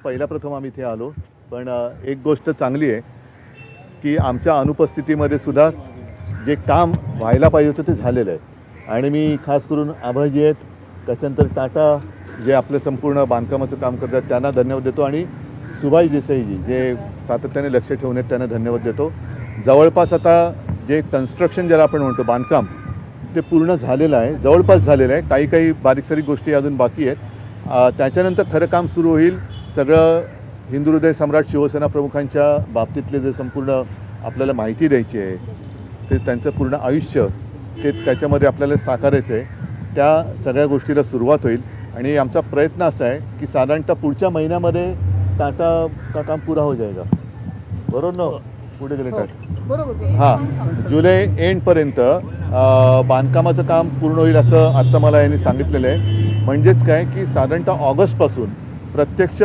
पहिल्या प्रथम आम्ही इथे आलो, पण एक गोष्ट चांगली आहे की आमच्या अनुपस्थितीमध्ये सुद्धा जे काम व्हायला पाहिजे होतं ते झालेलं आहे. आणि मी खास करून आभाजी आहेत त्याच्यानंतर टाटा जे आपलं संपूर्ण बांधकामाचं काम करतात त्यांना धन्यवाद देतो, आणि सुभाष देसाईजी जे सातत्याने लक्ष ठेवून आहेत त्यांना धन्यवाद देतो. जवळपास आता जे कन्स्ट्रक्शन ज्याला आपण म्हणतो बांधकाम ते पूर्ण झालेलं आहे, जवळपास झालेलं आहे. काही काही बारीक सारीक गोष्टी अजून बाकी आहेत. त्याच्यानंतर खरं काम सुरू होईल. सगळं हिंदू हृदय सम्राट शिवसेना प्रमुखांच्या बाबतीतले जे संपूर्ण आपल्याला माहिती द्यायची आहे ते त्यांचं पूर्ण आयुष्य ते त्याच्यामध्ये आपल्याला साकारायचं आहे. त्या सगळ्या गोष्टीला सुरुवात होईल आणि आमचा प्रयत्न असा आहे की साधारणतः पुढच्या महिन्यामध्ये टाटा का काम पुरा हो जाएगा. बरोबर ना? पुढे गेले टाटा बरोबर. हां, जुलै एंडपर्यंत बांधकामाचं काम पूर्ण होईल असं आत्ता मला यांनी सांगितलेलं आहे. म्हणजेच काय की साधारणतः ऑगस्टपासून प्रत्यक्ष